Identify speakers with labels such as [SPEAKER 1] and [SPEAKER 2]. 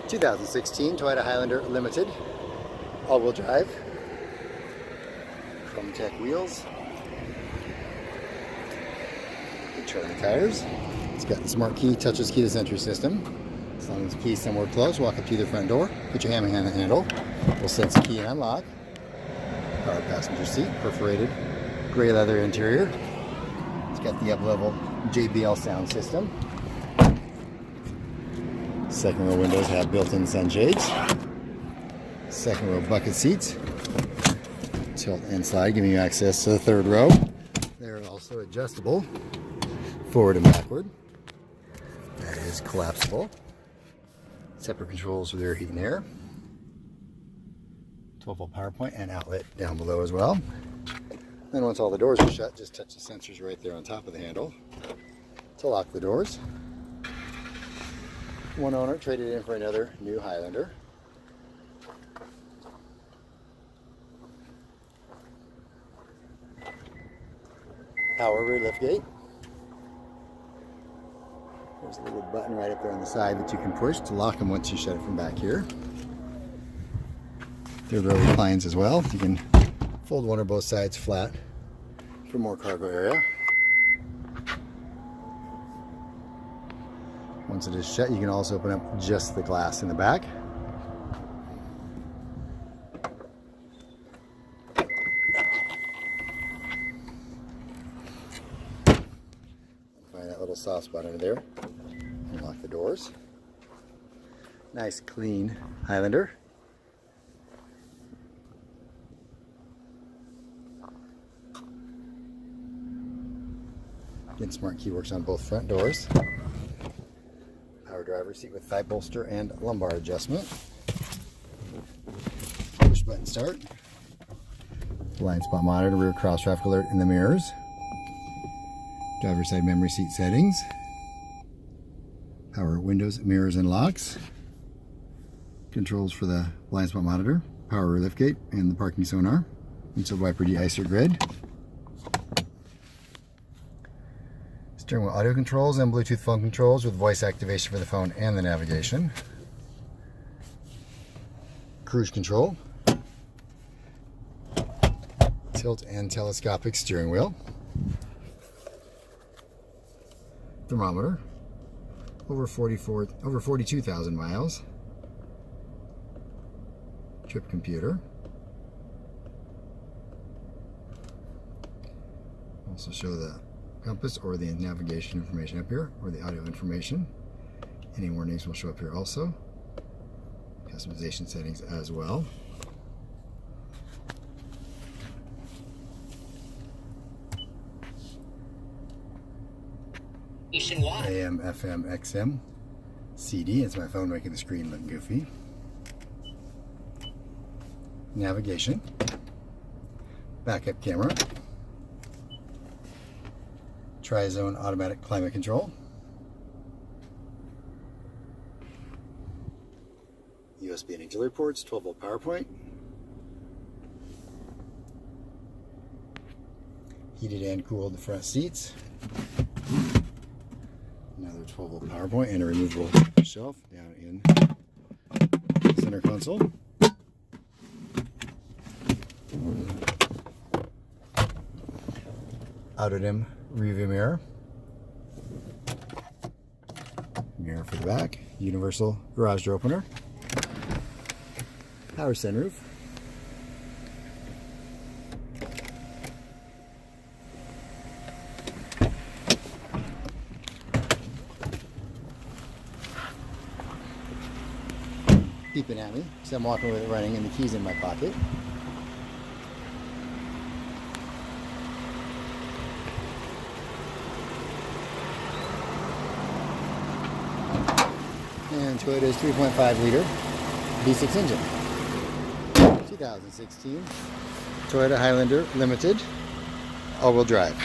[SPEAKER 1] 2016 Toyota Highlander Limited, all-wheel drive, Chrome Tech wheels, good tread on the tires. It's got the smart key, touchless keyless entry system. As long as the key's somewhere close, walk up to the front door, put your hand behind the handle, we'll sense the key and unlock. Power passenger seat, perforated gray leather interior. It's got the up-level JBL sound system. Second row windows have built-in sunshades. Second row bucket seats. Tilt and slide, giving you access to the third row. They're also adjustable, forward and backward. That is collapsible. Separate controls for their heat and air. 12-volt power point and outlet down below as well. Then once all the doors are shut, just touch the sensors right there on top of the handle to lock the doors. One owner traded in for another new Highlander. Power rear liftgate. There's a little button right up there on the side that you can push to lock them once you shut it from back here. Third row reclines as well. You can fold one or both sides flat for more cargo area. Once it is shut, you can also open up just the glass in the back. Find that little soft spot under there. Unlock the doors. Nice clean Highlander. Again, smart key works on both front doors. Power driver's seat with thigh bolster and lumbar adjustment. Push button start. Blind spot monitor, rear cross traffic alert in the mirrors. Driver's side memory seat settings. Power windows, mirrors, and locks. Controls for the blind spot monitor, power rear liftgate, and the parking sonar. Windshield wiper de-icer grid. Steering wheel audio controls and Bluetooth phone controls with voice activation for the phone and the navigation. Cruise control. Tilt and telescopic steering wheel. Thermometer. Over 42,000 miles. Trip computer. Also show the compass or the navigation information up here, or the audio information. Any warnings will show up here also. Customization settings as well. AM, FM, XM, CD. It's my phone making the screen look goofy. Navigation. Backup camera. Tri-zone automatic climate control. USB and auxiliary ports, 12-volt power point. Heated and cooled front seats. Another 12-volt power point and a removable shelf down in the center console. AWD rearview mirror. Mirror for the back. Universal garage door opener. Power sunroof. Beeping at me, so I'm walking with it running and the keys in my pocket. And Toyota's 3.5 liter V6 engine. 2016 Toyota Highlander Limited, all-wheel drive.